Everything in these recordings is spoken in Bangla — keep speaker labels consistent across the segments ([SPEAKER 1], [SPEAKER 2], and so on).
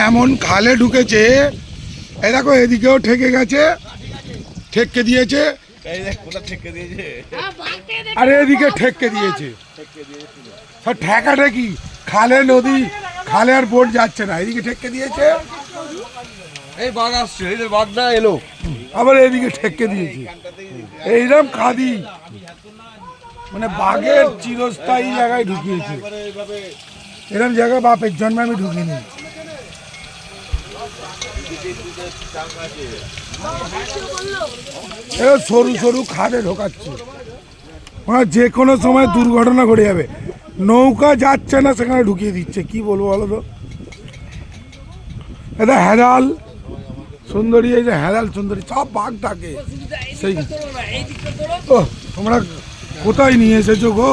[SPEAKER 1] এমন খালে ঢুকেছে, এই দেখো এদিকেও ঠেকে গেছে, ঠেককে দিয়েছে, আরে এদিকে ঠেককে দিয়েছে। ঠেকাঠেকি খালে নদী, খালে আর বোট যাচ্ছে না, এদিকে ঠেককে দিয়েছে,
[SPEAKER 2] এই বাঘ আসছে, এই যে বাঘটা এলো,
[SPEAKER 1] আবার এদিকে ঠেককে দিয়েছে। এইরকম খাদি মানে বাঘের চিরস্থায়ী জায়গায় ঢুকিয়েছে। এরকম জায়গায় বাপের জন্মে আমি ঢুকিনি। সরু সরু খাদে ঢোকাচ্ছে, মানে যে কোনো সময় দুর্ঘটনা ঘটে যাবে। নৌকা যাচ্ছে না, সেখানে ঢুকিয়ে দিচ্ছে। কি বলবো বলো তো। এটা হেরাল সুন্দরী, এই যে হেরাল সুন্দরী সব বাঘ থাকে। সেই ও তোমরা কোথায় নিয়ে এসেছো গো?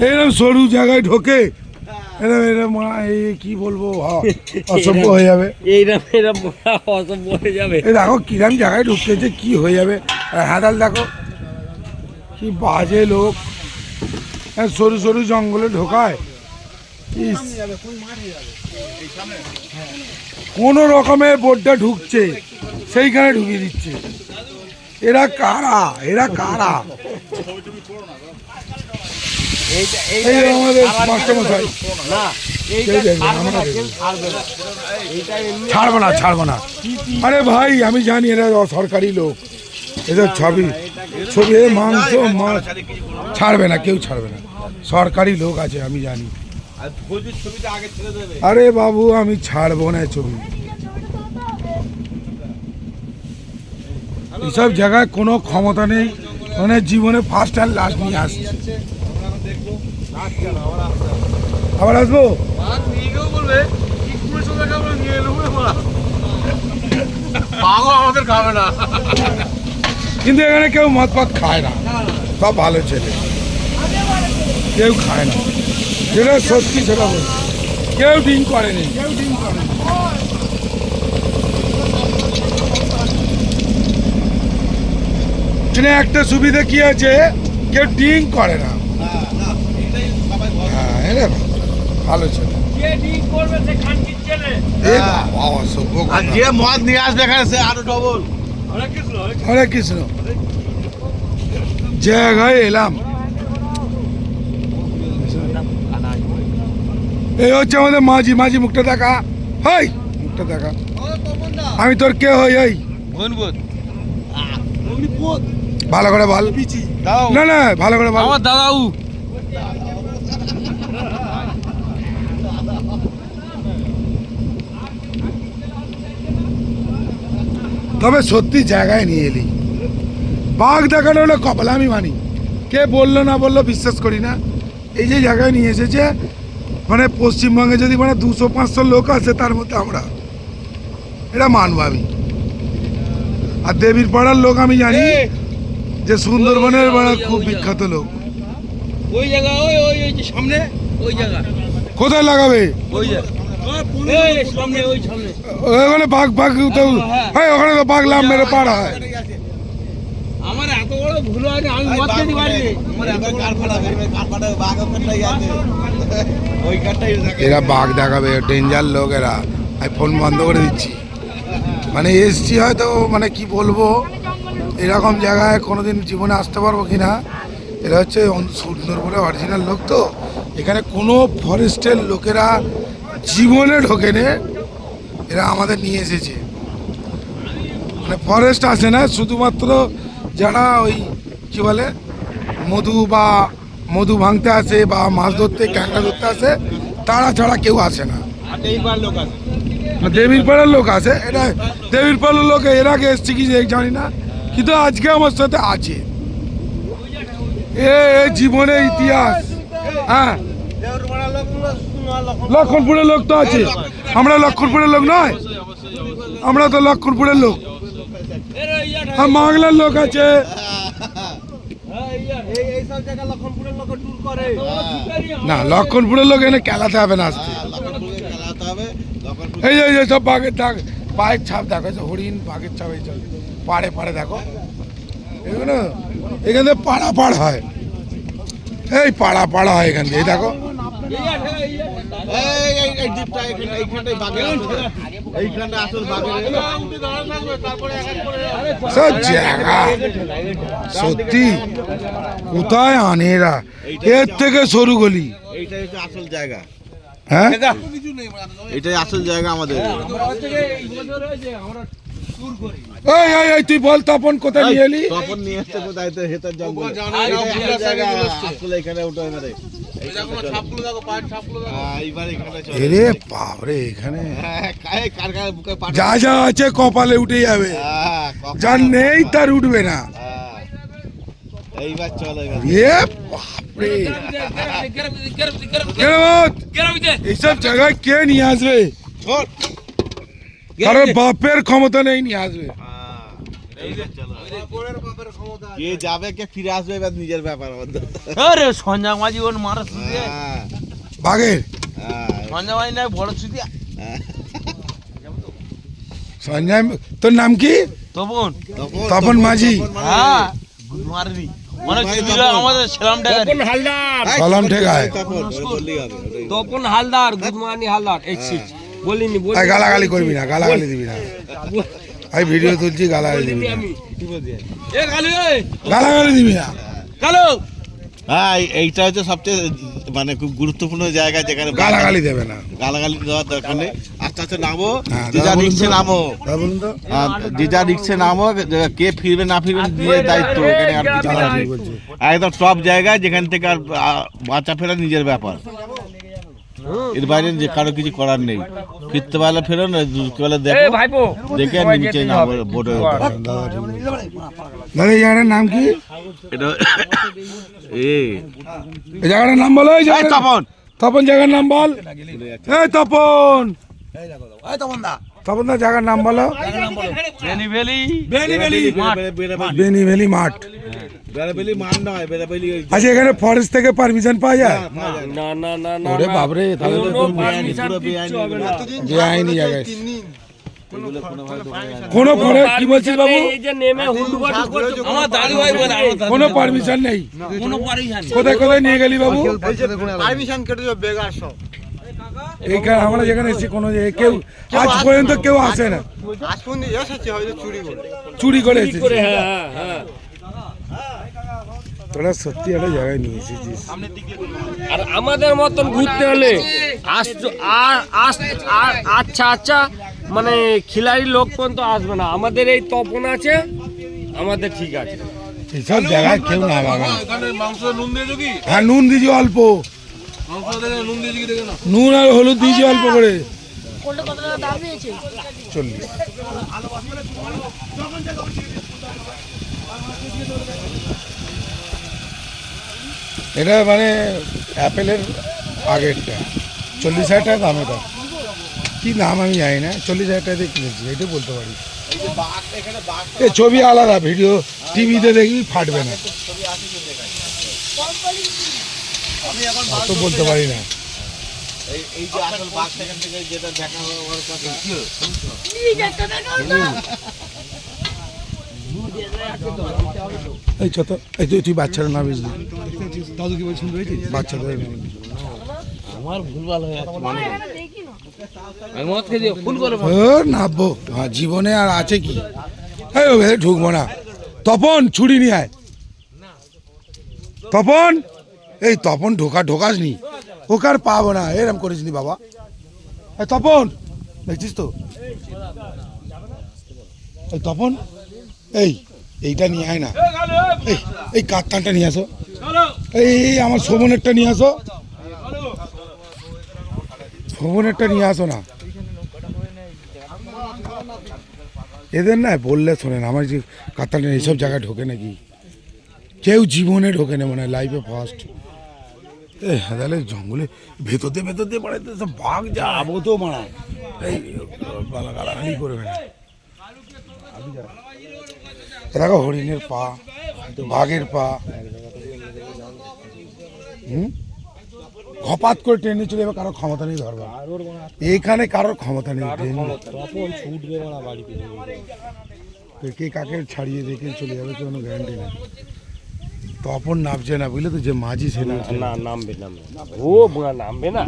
[SPEAKER 1] এরকম সরু জায়গায় ঢোকে, কি বলবো, অসভ্য হয়ে যাবে।
[SPEAKER 2] অসভ্য হয়ে যাবে।
[SPEAKER 1] দেখো কিরম জায়গায় ঢুকতেছে, কি হয়ে যাবে। হেরাল দেখো কি বাজে লোক, সরু সরু জঙ্গলে ঢোকায়। কোন রকমে বোটটা ঢুকছে, সেইখানে ঢুকিয়ে দিচ্ছে। এরা কারা, এরা কারা? আমাদের মাস্টারমশাই ছাড়বো না, ছাড়বো না। আরে ভাই আমি জানি এরা সরকারি লোক, এদের ছবি ছবি মাংস মাছ ছাড়বে না, কেউ ছাড়বে না। সরকারি লোক আছে আমি জানি। আরে বাবু আমি ছাড়বো না ছবি। এইসব জায়গায় কোনো ক্ষমতা নেই, মানে জীবনে ফার্স্ট আর লাস্ট নিয়ে আসছে। আবার আসবো,
[SPEAKER 2] আমাদের খাবে না,
[SPEAKER 1] কিন্তু এখানে কেউ মদ পাত খায় না, সব ভালো ছেলে, কেউ খায় না। যেটা সত্যি সেটা বল, কেউ ড্রিঙ্ক করেনি, কেউ ড্রিঙ্ক করেনি। এখানে একটা সুবিধা কি আছে, কেউ ড্রিঙ্ক করে না। হ্যাঁ এটা ভালো ছেলে।
[SPEAKER 2] যে মদ নিয়ে আসবে এখানে সে আরো ডবল।
[SPEAKER 1] হরে কৃষ্ণ। জায়গায় এলাম, এই হচ্ছে আমাদের মাঝি। মাঝি মুখটা দেখা, হাই মুখটা দেখা। আমি তোর কে হই? এই ভালো করে বল। না না ভালো করে বল।
[SPEAKER 2] আমার দাদাউ।
[SPEAKER 1] তবে সত্যি জায়গায় নিয়ে এলি। বাঘ দেখানো হলো কপাল, আমি মানি। কে বললো না বললো বিশ্বাস করি না। এই যে জায়গায় নিয়ে এসেছে, মানে পশ্চিমবঙ্গে যদি মানে 200-500 লোক আছে, তার মধ্যে আমরা, এটা মানবো আমি। আর দেবীর পাড়ার লোক আমি জানি যে সুন্দরবনের খুব বিখ্যাত লোক।
[SPEAKER 2] ওই জায়গা, ওই ওই ওই যে সামনে ওই জায়গা
[SPEAKER 1] কোথায় লাগাবে?
[SPEAKER 2] ওই জায়গা সামনে, ওই সামনে
[SPEAKER 1] ওখানে বাঘ বাঘ তো, হ্যাঁ ওখানে তো বাঘ লাভ মেরে পার হয়।
[SPEAKER 2] আমার এত বড় ভুল আছে, আমি মদ খেতে পারিনি।
[SPEAKER 1] এরা বাঘ দেখাবে, ডেঞ্জার লোক এরা। আমি ফোন বন্ধ করে দিচ্ছি। মানে এসছি হয়তো, মানে কি বলবো, এরকম জায়গায় কোনোদিন জীবনে আসতে পারবো কি না। এরা হচ্ছে সুন্দরবনে অরিজিনাল লোক, তো এখানে কোনো ফরেস্টের লোকেরা জীবনে ঢোকেনে, এরা আমাদের নিয়ে এসেছে। মানে ফরেস্ট আসে না, শুধুমাত্র যারা ওই কী বলে মধু ভাঙতে আসে বা মাছ ধরতে, ক্যাংড়া ধরতে আসে, তারা ছাড়া কেউ আসে না। দেবীর পাড়ার লোক আছে, এটা দেবীর পাড়ার লোক। এর আগে এসছি কি জানি না, কিন্তু আজকে আমার সাথে আছে। এ জীবনের ইতিহাস। হ্যাঁ লক্ষণপুরের লোক তো আছে, আমরা লক্ষণপুরের লোক নয়, আমরা তো লক্ষণপুরের লোক। আর বাংলার লোক আছে, না লক্ষণপুরের লোক এনে খেলাতে হবে না আসতে। এই যে সব বাঘের দাগ, পায়ের ছাপ দেখো, হরিণ বাঘের ছাপ, এই পাড়ে পাড়ে দেখো, এগুলো এখান থেকে পাড়া হয়। এই পাড়া হয় এখান থেকে, দেখো
[SPEAKER 3] এই দ্বীপটা এইখানটাই বাঘের এইখানটা আসল বাঘের
[SPEAKER 1] সব জায়গা সত্যি কোথায় আনে এরা, এর থেকে সরু গলি।
[SPEAKER 3] এইটাই হচ্ছে আসল জায়গা,
[SPEAKER 1] হ্যাঁ
[SPEAKER 3] এটাই আসল জায়গা আমাদের।
[SPEAKER 1] এই এই এই তুই বল তপন কোথায় নিয়ে এলি?
[SPEAKER 3] তপন নিয়ে আসতে কোথায় তো হেতার জঙ্গল জায়গা আসলে এখানে উঠে এবারে এইবার এখানে চলে
[SPEAKER 1] এরে বাপরে এখানে
[SPEAKER 3] কার কার বুকে পাটা
[SPEAKER 1] যা যা আছে কপালে উঠে যাবে, যার নেই তার উঠবে না।
[SPEAKER 3] এইবার চলে গেল
[SPEAKER 1] এ বাপরে এইসব জায়গায় কে নিয়ে আসবে? কারণ বাপের ক্ষমতা নেই নিয়ে আসবে।
[SPEAKER 3] কে যাবে কে ফিরে আসবে এবার নিজের ব্যাপার আমাদের।
[SPEAKER 2] আরে সঞ্জয় মাঝি ওর মারা সুদি
[SPEAKER 1] বাঘের
[SPEAKER 2] সঞ্জয় মাঝি না বড় সুদি
[SPEAKER 1] সঞ্জয়, তোর নাম কি?
[SPEAKER 2] তপন
[SPEAKER 1] তপন মাঝি।
[SPEAKER 2] হ্যাঁ মারবি অনেক সুবিধা আমাদের সেলাম ডাকার
[SPEAKER 1] সালাম ঠেকায়।
[SPEAKER 4] তপন হালদার, গুদমানি হালদার, বলিনি
[SPEAKER 1] এই গালাগালি করবি না, গালাগালি দিবি না। আমি ভিডিও তুলছি, গালাগালি দিবি না, গালাগালি দিবি না।
[SPEAKER 2] কালো
[SPEAKER 3] হ্যাঁ এইটা হচ্ছে সবচেয়ে মানে খুব গুরুত্বপূর্ণ জায়গা যেখানে
[SPEAKER 1] গালাগালি দেবে না।
[SPEAKER 3] গালাগালি দেওয়ার দরকার নেই। আস্তে আস্তে নামো,
[SPEAKER 1] হ্যাঁ,
[SPEAKER 3] যে যা
[SPEAKER 1] দাদা বলুন
[SPEAKER 3] রিক্সে
[SPEAKER 1] তো।
[SPEAKER 3] নামো,
[SPEAKER 1] দাদা বলুন তো।
[SPEAKER 3] যে যা রিক্সে নামো, কে ফিরবে না ফিরবে নিজের দায়িত্ব। এখানে আর কিছু
[SPEAKER 1] দাদা
[SPEAKER 3] না।
[SPEAKER 1] ঠিক বলছে।
[SPEAKER 3] একদম টপ জায়গা যেখান থেকে আর বাঁচা ফেরা নিজের ব্যাপার, এর বাইরে যে কারো কিছু করার নেই। ফিরতে পারলে ফেরো, না পারলে দেখো,
[SPEAKER 4] ভাইপো
[SPEAKER 3] দেখে নিচে না বোর্ডের উপর।
[SPEAKER 1] দাদা ঠিক বলছে। দাদা এই জায়গাটার নাম কি?
[SPEAKER 3] এটা
[SPEAKER 1] এই জায়গাটার নাম বলো। এই জায়গাটার-
[SPEAKER 3] তপন
[SPEAKER 1] তপন জায়গার নাম বল। এই তপন, তপন দা জায়গার নাম বলো।
[SPEAKER 2] বেনি ভ্যালি
[SPEAKER 1] বেনি ভ্যালি মাঠ।
[SPEAKER 3] বেড়াবেলি মান নয়, বেড়াবেলি
[SPEAKER 1] আচ্ছা এখানে ফরেস্ট থেকে পারমিশন পাওয়া যায়?
[SPEAKER 4] না না না না
[SPEAKER 1] ওরে বাপরে, তাহলে তো
[SPEAKER 4] কোনো permission কিচ্ছু হবে না।
[SPEAKER 1] বেআইনি জায়গায় কোনো কি বলছিস বাবু?
[SPEAKER 4] এই যে নেমে হুন্ডুবাটু করছো,
[SPEAKER 2] আমার দাদু ভাই বলে আমার দাদু
[SPEAKER 1] কোনো পারমিশন নেই?
[SPEAKER 2] কোনো পারিশান
[SPEAKER 1] কোথায় কোথায় নিয়ে গেলি বাবু?
[SPEAKER 5] পারমিশন কেটে যাবে বেগার সব।
[SPEAKER 1] এইখানে আমরা যেখানে এসেছি কোনো জায়গায় কেউ আজ পর্যন্ত কেউ আসে না,
[SPEAKER 5] আজ পর্যন্ত এসেছে হয়তো চুরি করে।
[SPEAKER 1] চুরি করে এসেছি।
[SPEAKER 4] হ্যাঁ হ্যাঁ হ্যাঁ।
[SPEAKER 1] তোরা সত্যি একটা জায়গায় নিয়ে এসেছিস।
[SPEAKER 4] আর আমাদের মতন ঘুরতে হলে আচ্ছা আচ্ছা মানে খিলাড়ি লোক পর্যন্ত আসবে না। আমাদের এই তপন আছে, আমাদের ঠিক আছে।
[SPEAKER 1] এইসব জায়গায় কেউ না পাবে না।
[SPEAKER 2] এখানে মাংস নুন দিয়েছো কি?
[SPEAKER 1] হ্যাঁ নুন দিয়েছি অল্প,
[SPEAKER 2] মাংস দেখে নুন দিয়েছি কি দেখে না?
[SPEAKER 1] নুন আর হলুদ দিয়েছি অল্প করে।
[SPEAKER 6] কোনটা কত টাকা দাম নিয়েছে?
[SPEAKER 1] 40। এটা মানে অ্যাপেলের আগেরটা 40,000 টাকা দাম। এটা কি নাম আমি জানি না, 40,000 টাকা দিয়ে কিনেছি, এটাই বলতে পারি। এ ছবি আলাদা, ভিডিও টিভিতে দেখি ফাটবে না, অত বলতে পারি না।
[SPEAKER 3] এই যে আসল বাঘ সেখান থেকে যেটা দেখা হওয়ার কথা।
[SPEAKER 1] এই ছোট এই তুই বাচ্চারা না বুঝলি, দাদু কি বলছেন বাচ্চাদের
[SPEAKER 2] আমার ভুলভাল হয়ে যাচ্ছে মানে আমি মদ খেয়ে দিও ফুল করে
[SPEAKER 1] নাববো। হ্যাঁ জীবনে আর আছে কি, এই ও ভেতরে ঢুকবো না। তপন ছুরি নিয়ে আয়। তপন, এই তপন ঢোকাস নি, ওকে আর পাবো না, এরম করিস নি বাবা। এই তপন দেখছিস তো, এই তপন এইটা নিয়ে আয় না, এই কাত্তানটা নিয়ে আসো, এই আমার শোভনেরটা নিয়ে আসো, শোভনেরটা নিয়ে আসো না। এদের না বললে শোনে না, আমার যে কাত্তানটা এইসব জায়গায় ঢোকে নাকি, কেউ জীবনে ঢোকে না, মনে হয় লাইফে ফার্স্ট। তাহলে জঙ্গলে ভেতর দিয়ে বাড়াইতে সব বাঘ যাবো তো মারা, এই গালাগালি করবে না। দেখো হরিণের পা, বাঘের পা, হপাত করে ট্রেনে চলে যাবে, কারোর ক্ষমতা নেই ধরবার। এইখানে কারোর ক্ষমতা নেই, কে কাকে ছাড়িয়ে রেখে চলে যাবে কোনো গ্যারান্টি নেই। তপন নামছে না বুঝলে তো, যে মাঝি সে নামছে
[SPEAKER 4] না নামবে ও নামবে না।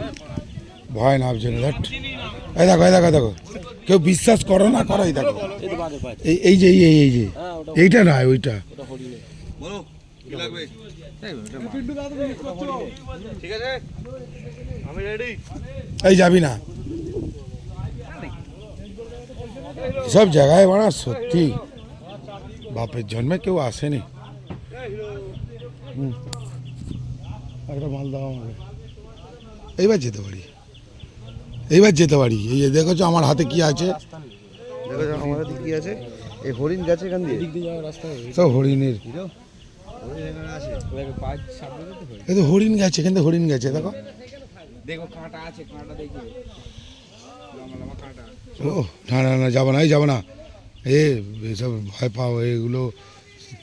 [SPEAKER 1] ভয় না ভাবছে না দেখ, এই দেখো এই দেখো দেখো, কেউ বিশ্বাস করো না করো, এই দেখো এই যে এই যে এইটা না ওইটা, এই যাবি না সব জায়গায় বাড়া, সত্যি বাপের জন্মে কেউ আসেনি। একটা মাল দাও আমাকে, এইবার যেতে পারি, এইবার যেতে পারি। এই যে দেখেছো আমার হাতে কি আছে,
[SPEAKER 7] দেখো আমার হাতে কি আছে, এই হরিণ গেছে এখান দিয়ে,
[SPEAKER 1] সব হরিণের, এই তো হরিণ গেছে, এখান থেকে হরিণ গেছে দেখো, ও না না না যাবো না, এই যাবো না, এসব ভয় পাও, এগুলো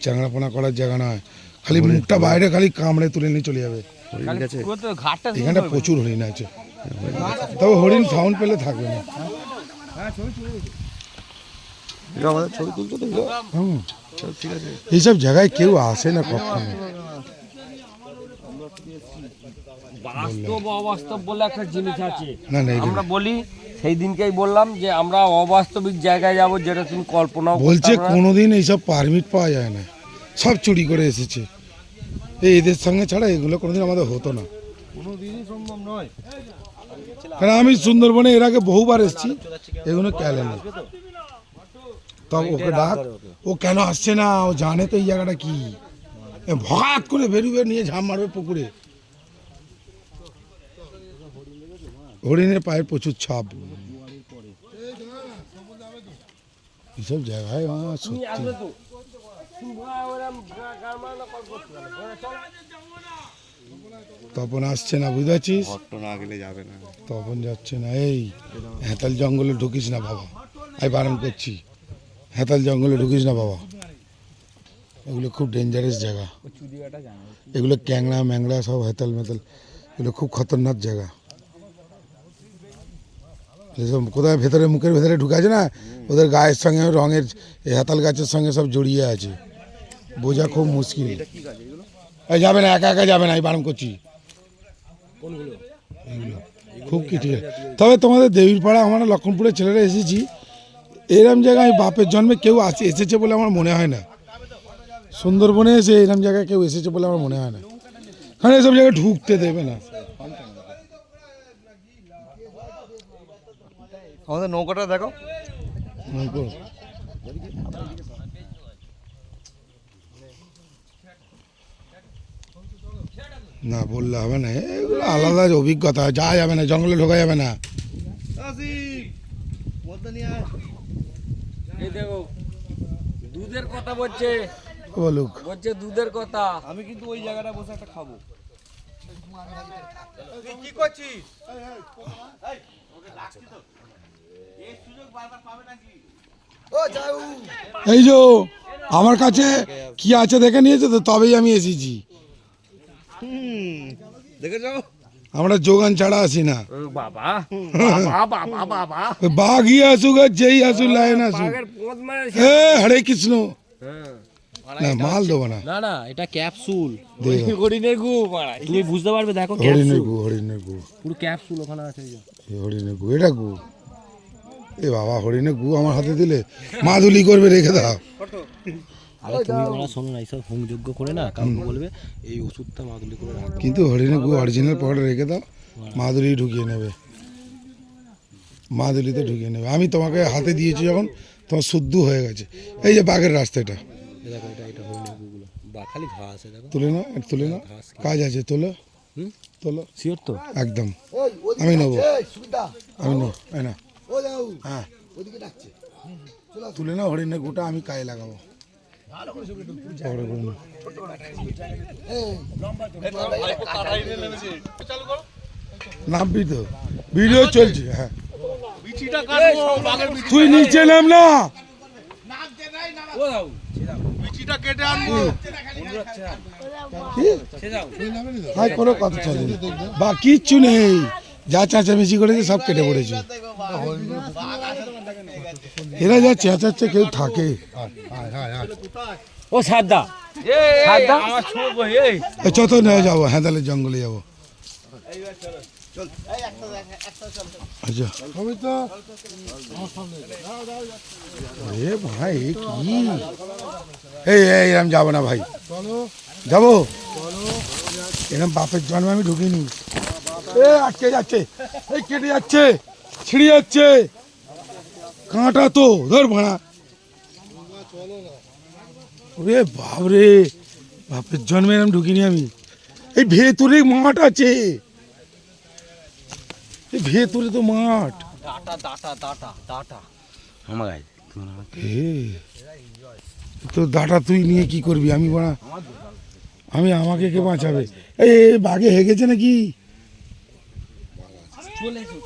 [SPEAKER 1] চ্যাংড়াপোনা করার জায়গা নয়, খালি মুখটা বাইরে খালি কামড়ে তুলে নিয়ে চলে যাবে।
[SPEAKER 7] হরিণ গেছে,
[SPEAKER 1] এখানটা প্রচুর হরিণ আছে, তবে হরিণ সাউন্ড পেলে থাকবে না।
[SPEAKER 7] আমাদের ছবি তুলছো তো এগুলো?
[SPEAKER 1] হুম,
[SPEAKER 7] ঠিক আছে,
[SPEAKER 1] এইসব জায়গায় কেউ আসে না কখনো।
[SPEAKER 4] বাস্তব অবাস্তব বলে একটা জিনিস আছে,
[SPEAKER 1] না না এই
[SPEAKER 4] আমরা বলি সেই দিনকেই বললাম যে আমরা অবাস্তবিক জায়গায় যাব যেটা তুমি কল্পনাও করতে
[SPEAKER 1] বলছে
[SPEAKER 4] পারবে না।
[SPEAKER 1] কোনোদিন এইসব পারমিট পাওয়া যায় না, সব চুরি করে এসেছে, এদের সঙ্গে ছাড়া এগুলো কোনোদিন আমাদের হতো না। কারণ আমি সুন্দরবনে এর আগে বহুবার এসেছি, এগুলো ক্যালে না, তবে ওকে ডাক, ও কেন আসছে না, ও জানে তো এই জায়গাটা কি, ভগাত করে বেরুবে নিয়ে ঝাঁপ মারবে পুকুরে। হরিণের পায়ের প্রচুর ছাপ, এইসব জায়গায়
[SPEAKER 4] তুমি
[SPEAKER 1] সত্যি
[SPEAKER 4] আসবে তো? তুমি ওরম গান বাজনা কল করছো কেন? ঘরে চলো।
[SPEAKER 1] তপন আসছে না, বুঝতে পারছিস,
[SPEAKER 7] ঘটনা না গেলে যাবে না।
[SPEAKER 1] তপন যাচ্ছে না। এই হেতাল জঙ্গলে ঢুকিস না বাবা, আমি বারণ করছি, হেতাল জঙ্গলে ঢুকিস না বাবা, এগুলো খুব ডেঞ্জারাস জায়গা, এগুলো ক্যাংড়া ম্যাংড়া সব হেতাল মেতাল, এগুলো খুব খতরনাক জায়গা। এসব কোথায় ভেতরে মুখের ভেতরে ঢুকে আছে না, ওদের গায়ের সঙ্গে রঙের এই হেতাল গাছের সঙ্গে সব জড়িয়ে আছে, বোঝা খুব মুশকিল। এই যাবে না, একা একা যাবে না, আমি বারণ করছি। এগুলো খুব কিছু, তবে তোমাদের দেবীর পাড়া, আমরা লক্ষণপুরের ছেলেরা এসেছি, এরম জায়গায় আমি বাপের জন্মে কেউ এসেছে বলে আমার মনে হয় না। সুন্দরবনে এসে এরম জায়গায় কেউ এসেছে বলে আমার মনে হয় না, কারণ এসব জায়গায় ঢুকতে দেবে না।
[SPEAKER 7] আমাদের নৌকাটা দেখো,
[SPEAKER 1] না বললে হবে না, এগুলো আলাদা অভিজ্ঞতা, যাওয়া যাবে না, জঙ্গলে ঢোকা যাবে না।
[SPEAKER 4] এই দেখো দুধের কথা বলছে,
[SPEAKER 1] বলুক,
[SPEAKER 4] বলছে দুধের কথা।
[SPEAKER 7] আমি কিন্তু ওই জায়গাটা বসে একটা খাবো।
[SPEAKER 5] কি করছিস?
[SPEAKER 1] এই যে আমার কাছে কি আছে দেখে নিয়েছে তো, তবেই আমি এসেছি,
[SPEAKER 7] দেখে যাও,
[SPEAKER 1] আমরা যোগান ছাড়া আসি না।
[SPEAKER 4] বাবা বাবা বাবা বাবা,
[SPEAKER 1] ওই বাঘই আসুক আর যেই আসুক, লাইন আসুক,
[SPEAKER 4] বাঘের পোঁত মারে।
[SPEAKER 1] হরে কৃষ্ণ, না মাল দেবো না,
[SPEAKER 2] না না, এটা ক্যাপসুল,
[SPEAKER 4] হরিণের গু মারা।
[SPEAKER 2] তুমি বুঝতে পারবে, দেখো
[SPEAKER 1] হরিণের গু, হরিণের গু,
[SPEAKER 2] পুরো ক্যাপসুল ওখানে আছে।
[SPEAKER 1] এই হরিণের গু, এটা গু, এ বাবা হরিণের গু আমার হাতে দিলে মাদুলি করবে, রেখে দাও।
[SPEAKER 2] আরে তুমি বলা শোনো না, এইসব হোমযোগ্য করে না কাউকে বলবে এই ওষুধটা মাদুলি করে রাখো।
[SPEAKER 1] কিন্তু হরিণের গু অরিজিনাল পকেটে রেখে দাও, মাদুলি ঢুকিয়ে নেবে, মাদুলিতে ঢুকিয়ে নেবে। আমি তোমাকে হাতে দিয়েছি যখন, তোমার শুদ্ধ হয়ে গেছে। এই যে বাঘের রাস্তাটা,
[SPEAKER 2] দেখো এটা হরিণের গুগুলো, বা খালি ঘাস, দেখো
[SPEAKER 1] তুলে নাও, একটু তুলে নাও, কাজ আছে, তোলো তোলো,
[SPEAKER 2] শিওর তো?
[SPEAKER 1] একদম আমি নেবো, আমি নেবো, এই না, হ্যাঁ তুলে নাও হরিণের গুটা, আমি কাজে লাগাবো। নামবি তো, ভিডিও চলছে, হ্যাঁ তুই নিচে নাম না, কোনো কথা চলে বা কিচ্ছু নেই, যা চেঁচামেচি করেছে সব কেটে পড়েছে। এরা যা চেঁচাচ্ছে কেউ থাকে,
[SPEAKER 4] ও সাদা সাদা আমার ছোট ভাই, এই
[SPEAKER 1] চত নিয়ে যাবো, হেঁদালের জঙ্গলে যাবো। আচ্ছা আমি তো এ ভাই এ কি এই আমি যাবো না ভাই যাবো এরকম বাপের জন্মে আমি ঢুকিনি এ আটকে যাচ্ছে এই কেটে যাচ্ছে ছিঁড়ে যাচ্ছে কাঁটা তো ধর ভাড়া ওরে বাপরে বাপের জন্মে এরকম ঢুকিনি আমি এই ভেতরে মাঠ আছে এই ভেতরে তো মাঠ তো দাটা তুই নিয়ে কি করবি আমি বড়া আমি আমাকে কে বাঁচাবে এই বাঘে হেগেছে নাকি
[SPEAKER 2] চলে এসো